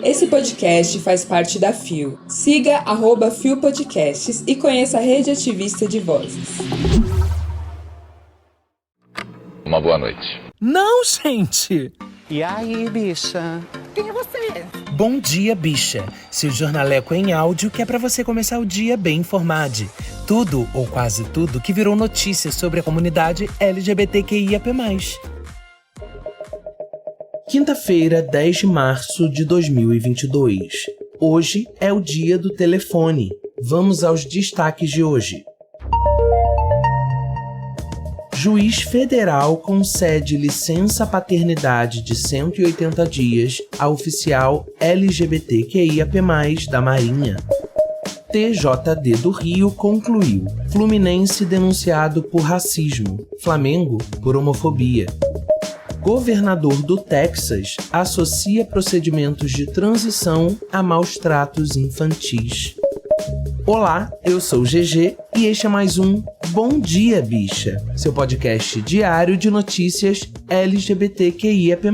Esse podcast faz parte da FIO. Siga @FIO Podcasts e conheça a rede ativista de vozes. Uma boa noite. Não, gente! E aí, bicha? Quem é você? Bom dia, bicha. Seu jornaleco em áudio que é pra você começar o dia bem informado. Tudo, ou quase tudo, que virou notícia sobre a comunidade LGBTQIAP+. Quinta-feira, 10 de março de 2022. Hoje é o dia do telefone. Vamos aos destaques de hoje. Juiz federal concede licença paternidade de 180 dias a oficial LGBTQIAP+, da Marinha. TJD do Rio concluiu. Fluminense denunciado por racismo. Flamengo por homofobia. Governador do Texas associa procedimentos de transição a maus tratos infantis. Olá, eu sou o GG e este é mais um Bom Dia, Bicha, seu podcast diário de notícias LGBTQIAP+.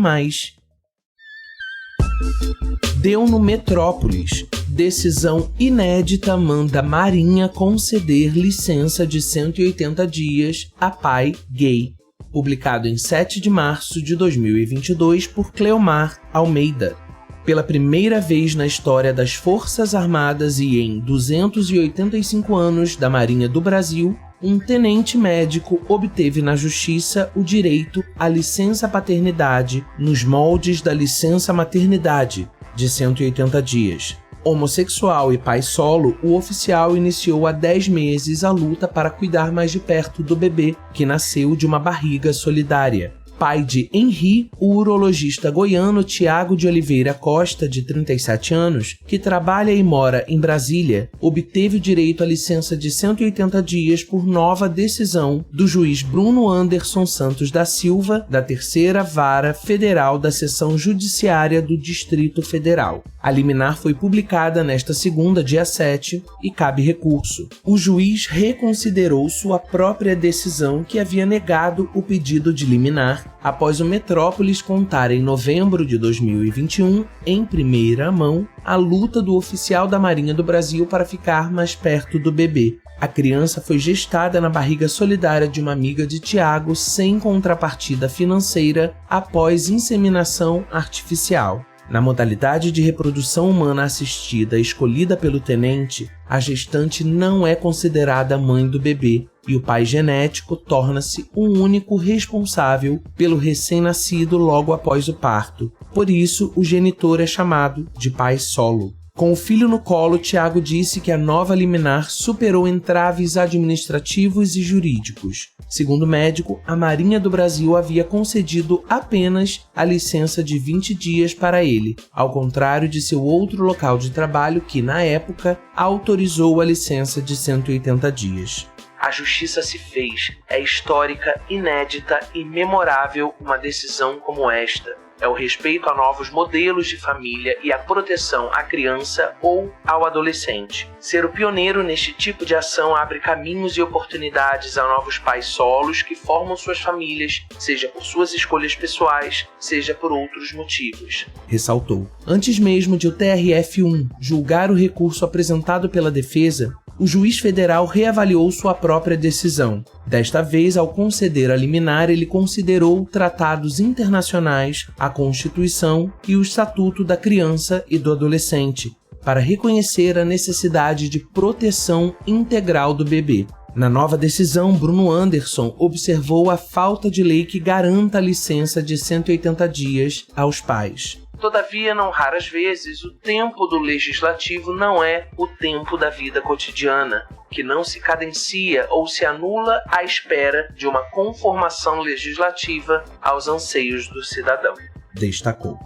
Deu no Metrópolis. Decisão inédita manda Marinha conceder licença de 180 dias a pai gay. Publicado em 7 de março de 2022 por Cleomar Almeida. Pela primeira vez na história das Forças Armadas e em 285 anos da Marinha do Brasil, um tenente médico obteve na Justiça o direito à licença paternidade nos moldes da licença maternidade, de 180 dias. Homossexual e pai solo, o oficial iniciou há 10 meses a luta para cuidar mais de perto do bebê, que nasceu de uma barriga solidária. Pai de Henri, o urologista goiano Tiago de Oliveira Costa, de 37 anos, que trabalha e mora em Brasília, obteve o direito à licença de 180 dias por nova decisão do juiz Bruno Anderson Santos da Silva, da Terceira Vara Federal da Seção Judiciária do Distrito Federal. A liminar foi publicada nesta segunda, dia 7, e cabe recurso. O juiz reconsiderou sua própria decisão que havia negado o pedido de liminar após o Metrópolis contar em novembro de 2021, em primeira mão, a luta do oficial da Marinha do Brasil para ficar mais perto do bebê. A criança foi gestada na barriga solidária de uma amiga de Tiago sem contrapartida financeira após inseminação artificial. Na modalidade de reprodução humana assistida escolhida pelo tenente, a gestante não é considerada mãe do bebê e o pai genético torna-se o único responsável pelo recém-nascido logo após o parto. Por isso, o genitor é chamado de pai solo. Com o filho no colo, Tiago disse que a nova liminar superou entraves administrativos e jurídicos. Segundo o médico, a Marinha do Brasil havia concedido apenas a licença de 20 dias para ele, ao contrário de seu outro local de trabalho que, na época, autorizou a licença de 180 dias. A justiça se fez. É histórica, inédita e memorável uma decisão como esta. É o respeito a novos modelos de família e a proteção à criança ou ao adolescente. Ser o pioneiro neste tipo de ação abre caminhos e oportunidades a novos pais solos que formam suas famílias, seja por suas escolhas pessoais, seja por outros motivos. Ressaltou. Antes mesmo de o TRF1 julgar o recurso apresentado pela defesa, o juiz federal reavaliou sua própria decisão. Desta vez, ao conceder a liminar, ele considerou tratados internacionais, a Constituição e o Estatuto da Criança e do Adolescente, para reconhecer a necessidade de proteção integral do bebê. Na nova decisão, Bruno Anderson observou a falta de lei que garanta a licença de 180 dias aos pais. Todavia, não raras vezes, o tempo do legislativo não é o tempo da vida cotidiana, que não se cadencia ou se anula à espera de uma conformação legislativa aos anseios do cidadão. Destacou.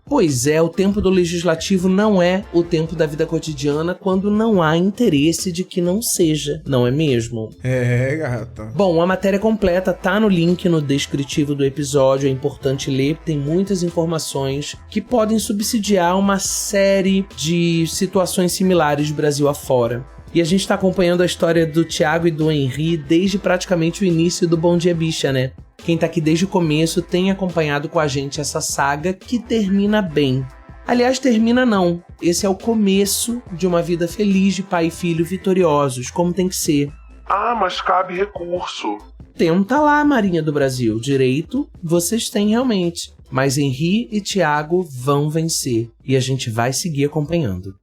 Pois é, o tempo do legislativo não é o tempo da vida cotidiana quando não há interesse de que não seja, não é mesmo? É, gata. Bom, a matéria completa tá no link no descritivo do episódio, é importante ler, tem muitas informações que podem subsidiar uma série de situações similares do Brasil afora. E a gente tá acompanhando a história do Tiago e do Henri desde praticamente o início do Bom Dia Bicha, né? Quem tá aqui desde o começo tem acompanhado com a gente essa saga que termina bem. Aliás, termina não. Esse é o começo de uma vida feliz de pai e filho vitoriosos, como tem que ser. Ah, mas cabe recurso. Tenta lá, Marinha do Brasil. Direito, vocês têm realmente. Mas Henri e Thiago vão vencer. E a gente vai seguir acompanhando.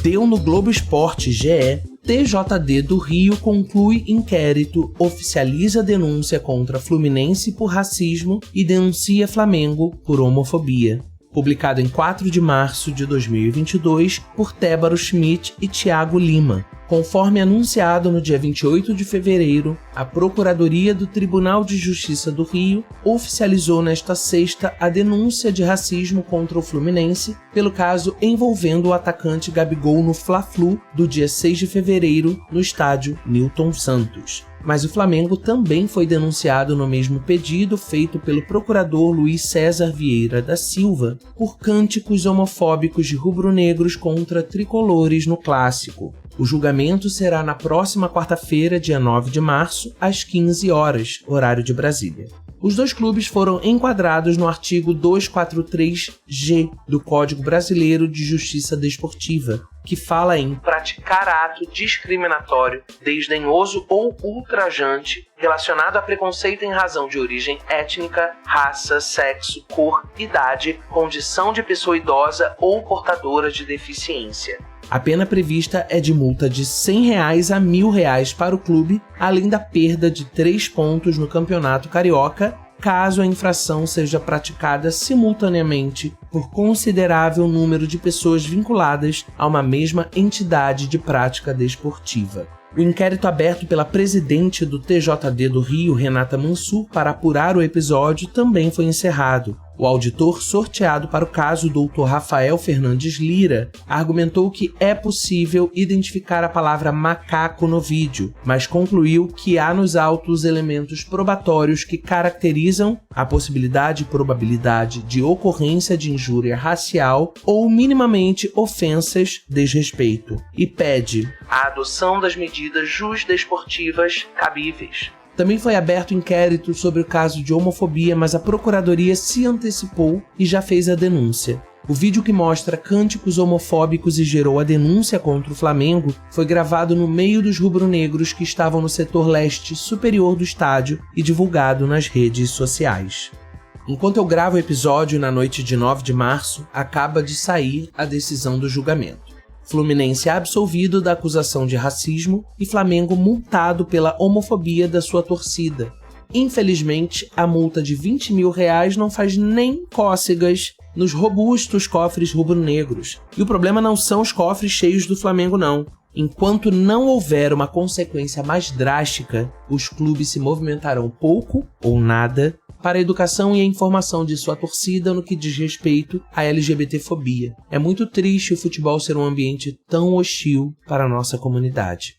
Deu no Globo Esporte GE, TJD do Rio conclui inquérito, oficializa denúncia contra Fluminense por racismo e denuncia Flamengo por homofobia. Publicado em 4 de março de 2022 por Tébaro Schmidt e Thiago Lima. Conforme anunciado no dia 28 de fevereiro, a Procuradoria do Tribunal de Justiça do Rio oficializou nesta sexta a denúncia de racismo contra o Fluminense pelo caso envolvendo o atacante Gabigol no Fla-Flu do dia 6 de fevereiro no estádio Newton Santos. Mas o Flamengo também foi denunciado no mesmo pedido feito pelo procurador Luiz César Vieira da Silva por cânticos homofóbicos de rubro-negros contra tricolores no Clássico. O julgamento será na próxima quarta-feira, dia 9 de março, às 15 horas, horário de Brasília. Os dois clubes foram enquadrados no artigo 243-G do Código Brasileiro de Justiça Desportiva, que fala em praticar ato discriminatório, desdenhoso ou ultrajante relacionado a preconceito em razão de origem étnica, raça, sexo, cor, idade, condição de pessoa idosa ou portadora de deficiência. A pena prevista é de multa de R$ 100 a R$ 1.000 para o clube, além da perda de 3 pontos no Campeonato Carioca, caso a infração seja praticada simultaneamente por considerável número de pessoas vinculadas a uma mesma entidade de prática desportiva. O inquérito aberto pela presidente do TJD do Rio, Renata Mansur, para apurar o episódio também foi encerrado. O auditor sorteado para o caso, Dr. Rafael Fernandes Lira, argumentou que é possível identificar a palavra macaco no vídeo, mas concluiu que há nos autos elementos probatórios que caracterizam a possibilidade e probabilidade de ocorrência de injúria racial ou minimamente ofensas, desrespeito, e pede a adoção das medidas jusdesportivas cabíveis. Também foi aberto inquérito sobre o caso de homofobia, mas a Procuradoria se antecipou e já fez a denúncia. O vídeo que mostra cânticos homofóbicos e gerou a denúncia contra o Flamengo foi gravado no meio dos rubro-negros que estavam no setor leste superior do estádio e divulgado nas redes sociais. Enquanto eu gravo o episódio na noite de 9 de março, acaba de sair a decisão do julgamento. Fluminense absolvido da acusação de racismo e Flamengo multado pela homofobia da sua torcida. Infelizmente, a multa de R$20 mil não faz nem cócegas nos robustos cofres rubro-negros. E o problema não são os cofres cheios do Flamengo, não. Enquanto não houver uma consequência mais drástica, os clubes se movimentarão pouco ou nada para a educação e a informação de sua torcida no que diz respeito à LGBTfobia. É muito triste o futebol ser um ambiente tão hostil para a nossa comunidade.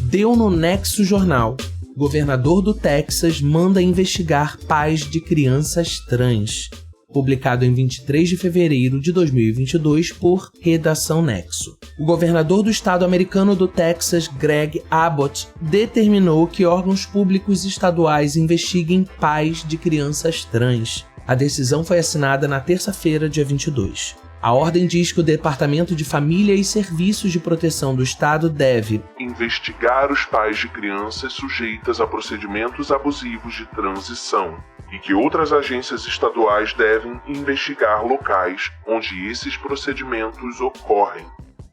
Deu no Nexo Jornal. Governador do Texas manda investigar pais de crianças trans. Publicado em 23 de fevereiro de 2022 por Redação Nexo. O governador do estado americano do Texas, Greg Abbott, determinou que órgãos públicos estaduais investiguem pais de crianças trans. A decisão foi assinada na terça-feira, dia 22. A ordem diz que o Departamento de Família e Serviços de Proteção do Estado deve investigar os pais de crianças sujeitas a procedimentos abusivos de transição e que outras agências estaduais devem investigar locais onde esses procedimentos ocorrem.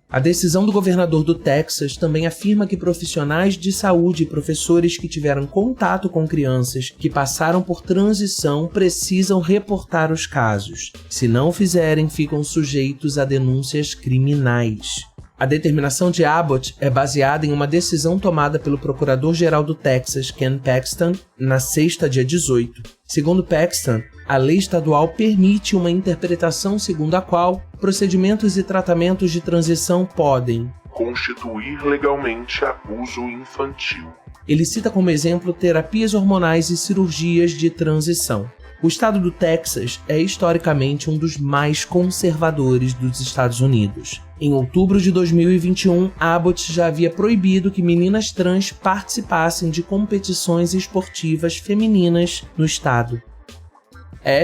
A decisão do governador do Texas também afirma que profissionais de saúde e professores que tiveram contato com crianças que passaram por transição precisam reportar os casos. Se não fizerem, ficam sujeitos a denúncias criminais. A determinação de Abbott é baseada em uma decisão tomada pelo Procurador-Geral do Texas, Ken Paxton, na sexta, dia 18. Segundo Paxton, a lei estadual permite uma interpretação segundo a qual procedimentos e tratamentos de transição podem constituir legalmente abuso infantil. Ele cita como exemplo terapias hormonais e cirurgias de transição. O estado do Texas é historicamente um dos mais conservadores dos Estados Unidos. Em outubro de 2021, Abbott já havia proibido que meninas trans participassem de competições esportivas femininas no estado.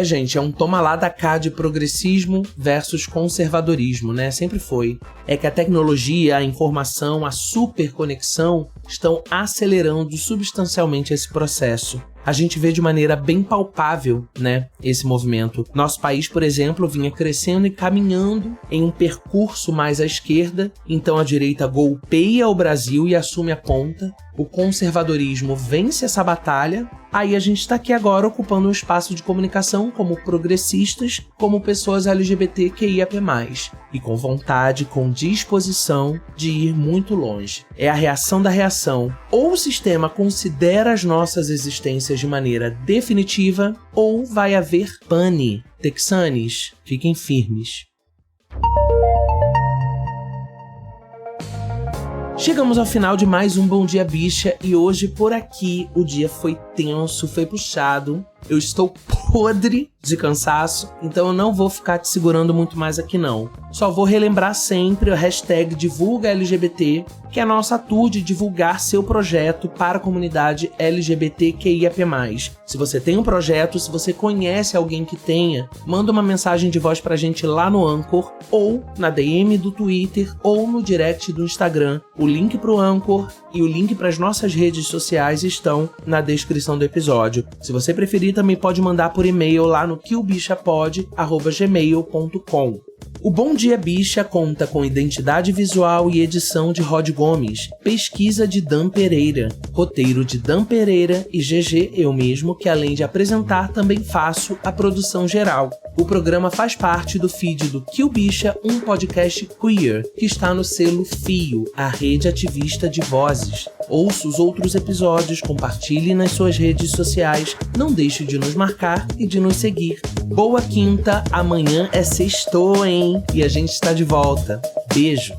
Gente, é um toma lá da cá de progressismo versus conservadorismo, né? Sempre foi. É que a tecnologia, a informação, a superconexão estão acelerando substancialmente esse processo. A gente vê de maneira bem palpável, né, esse movimento. Nosso país, por exemplo, vinha crescendo e caminhando em um percurso mais à esquerda, então a direita golpeia o Brasil e assume a ponta, o conservadorismo vence essa batalha, aí a gente está aqui agora ocupando um espaço de comunicação como progressistas, como pessoas LGBTQIAP+, e com vontade, com disposição de ir muito longe. É a reação da reação. Ou o sistema considera as nossas existências de maneira definitiva, ou vai haver pane. Texanes, fiquem firmes. Chegamos ao final de mais um Bom Dia Bicha e hoje por aqui o dia foi tenso, foi puxado. Eu estou podre de cansaço, então eu não vou ficar te segurando muito mais aqui não. Só vou relembrar sempre a hashtag DivulgaLGBT, que é a nossa tour de divulgar seu projeto para a comunidade LGBTQIAP+. Se você tem um projeto, se você conhece alguém que tenha, manda uma mensagem de voz pra gente lá no Anchor, ou na DM do Twitter, ou no direct do Instagram. O link pro Anchor e o link para as nossas redes sociais estão na descrição do episódio. Se você preferir, também pode mandar por e-mail lá no quilbichapod@gmail.com. O Bom Dia Bicha conta com identidade visual e edição de Rod Gomes, pesquisa de Dan Pereira, roteiro de Dan Pereira e GG eu mesmo, que além de apresentar também faço a produção geral. O programa faz parte do feed do Kill Bicha, um podcast queer, que está no selo Fio, a rede ativista de vozes. Ouça os outros episódios, compartilhe nas suas redes sociais, não deixe de nos marcar e de nos seguir. Boa quinta, amanhã é sextou, hein? E a gente está de volta. Beijo!